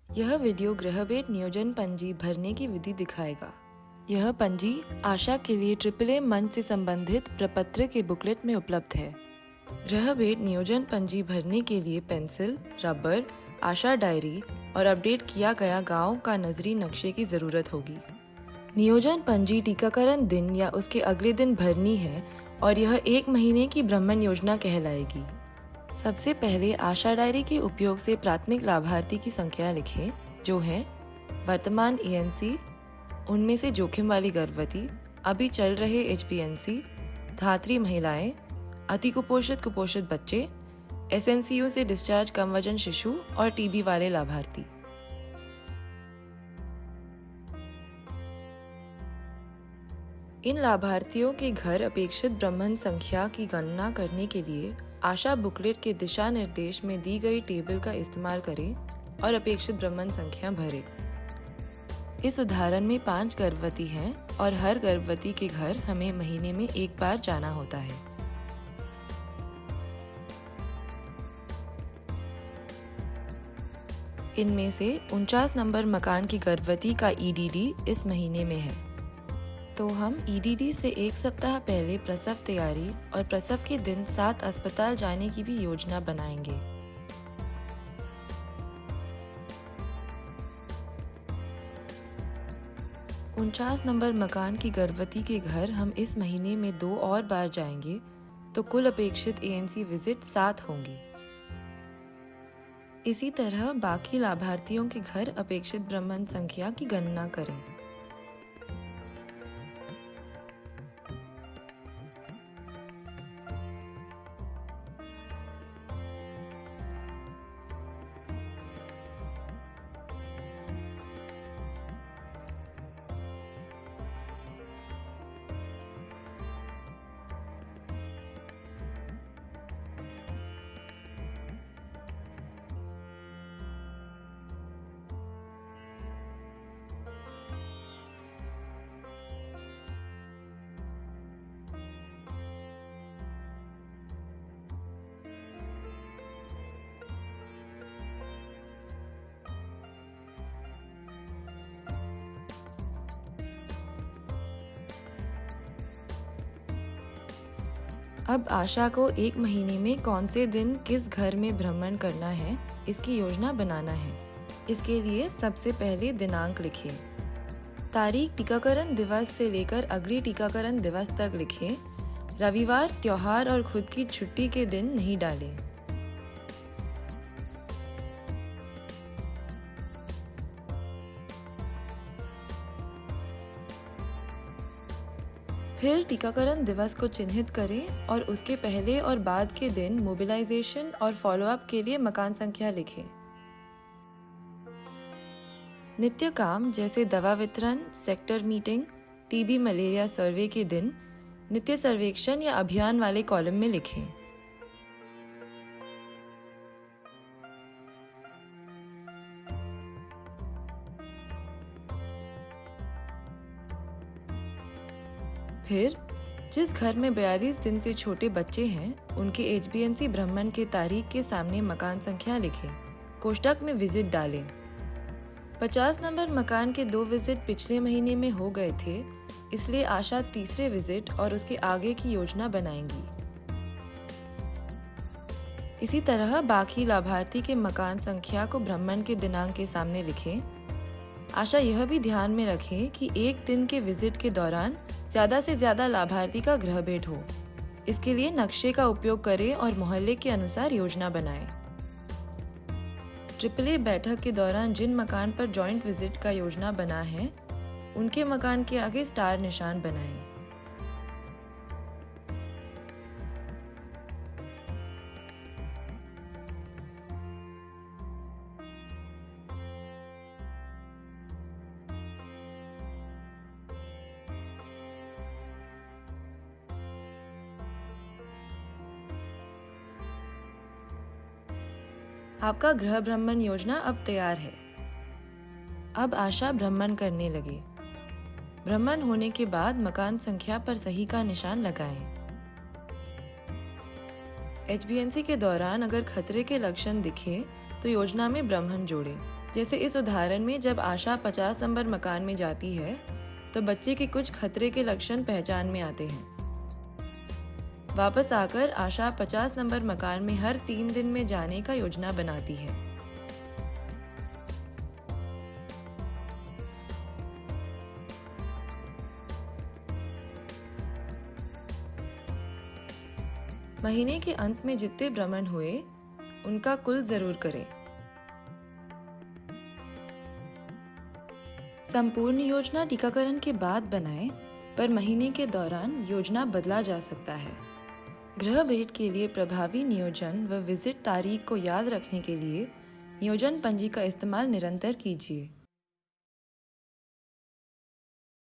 यह वीडियो गृहभेट नियोजन पंजी भरने की विधि दिखाएगा। यह पंजी आशा के लिए AAA मंच से संबंधित प्रपत्र के बुकलेट में उपलब्ध है। गृहभेट नियोजन पंजी भरने के लिए पेंसिल, रबर, आशा डायरी और अपडेट किया गया गांव का नजरी नक्शे की जरूरत होगी। नियोजन पंजी टीकाकरण दिन या उसके अगले दिन भरनी है और यह 1 महीने की भ्रमण योजना कहलाएगी। सबसे पहले आशा डायरी के उपयोग से प्राथमिक लाभार्थी की संख्या लिखें, जो है वर्तमान ANC, उनमें से जोखिम वाली गर्भवती, अभी चल रहे HPNC, धात्री महिलाएं, अति कुपोषित बच्चे, SNCU से डिस्चार्ज कम वजन शिशु और TB वाले लाभार्थी। इन लाभार्थियों के घर अपेक्षित भ्रमण संख्या की गणना करने के लिए आशा बुकलेट के दिशा निर्देश में दी गई टेबल का इस्तेमाल करें और अपेक्षित भ्रमण संख्या भरें। इस उदाहरण में 5 गर्भवती हैं और हर गर्भवती के घर हमें महीने में 1 बार जाना होता है। इनमें से 49 नंबर मकान की गर्भवती का EDD इस महीने में है, तो हम EDD से 1 सप्ताह पहले प्रसव तैयारी और प्रसव के दिन साथ अस्पताल जाने की भी योजना बनाएंगे। उनचास नंबर मकान की गर्भवती के घर हम इस महीने में 2 और बार जाएंगे, तो कुल अपेक्षित ANC विजिट 7 होंगी। इसी तरह बाकी लाभार्थियों के घर अपेक्षित भ्रमण संख्या की गणना करें। अब आशा को 1 महीने में कौन से दिन किस घर में भ्रमण करना है, इसकी योजना बनाना है। इसके लिए सबसे पहले दिनांक लिखें। तारीख टीकाकरण दिवस से लेकर अगले टीकाकरण दिवस तक लिखें। रविवार, त्योहार और खुद की छुट्टी के दिन नहीं डालें। फिर टीकाकरण दिवस को चिन्हित करें और उसके पहले और बाद के दिन मोबिलाइजेशन और फॉलोअप के लिए मकान संख्या लिखें। नित्य काम जैसे दवा वितरण, सेक्टर मीटिंग, TB मलेरिया सर्वे के दिन नित्य सर्वेक्षण या अभियान वाले कॉलम में लिखें। फिर जिस घर में 42 दिन से छोटे बच्चे हैं, उनके HBNC भ्रमण के तारीख के सामने मकान संख्या लिखें। कोष्ठक में विजिट डालें। 50 नंबर मकान के 2 विजिट पिछले महीने में हो गए थे, इसलिए आशा तीसरे विजिट और उसके आगे की योजना बनाएंगी। इसी तरह बाकी लाभार्थी के मकान संख्या को भ्रमण के दिनांक के सामने लिखें। आशा यह भी ध्यान में रखें कि 1 दिन के विजिट के दौरान ज्यादा से ज्यादा लाभार्थी का गृहभेट हो। इसके लिए नक्शे का उपयोग करें और मोहल्ले के अनुसार योजना बनाएं। AAA बैठक के दौरान जिन मकान पर जॉइंट विजिट का योजना बना है, उनके मकान के आगे स्टार निशान बनाएं। आपका गृह भ्रमण योजना अब तैयार है। अब आशा भ्रमण करने लगे। भ्रमण होने के बाद मकान संख्या पर सही का निशान लगाएं। HbA1c के दौरान अगर खतरे के लक्षण दिखे तो योजना में ब्रह्मण जोड़ें। जैसे इस उदाहरण में जब आशा 50 नंबर मकान में जाती है तो बच्चे के कुछ खतरे के लक्षण पहचान में आते हैं। वापस आकर आशा 50 नंबर मकान में हर 3 दिन में जाने का योजना बनाती है। महीने के अंत में जितने भ्रमण हुए उनका कुल जरूर करें। संपूर्ण योजना टीकाकरण के बाद बनाएं, पर महीने के दौरान योजना बदला जा सकता है। गृह भेंट के लिए प्रभावी नियोजन व विजिट तारीख को याद रखने के लिए नियोजन पंजी का इस्तेमाल निरंतर कीजिए।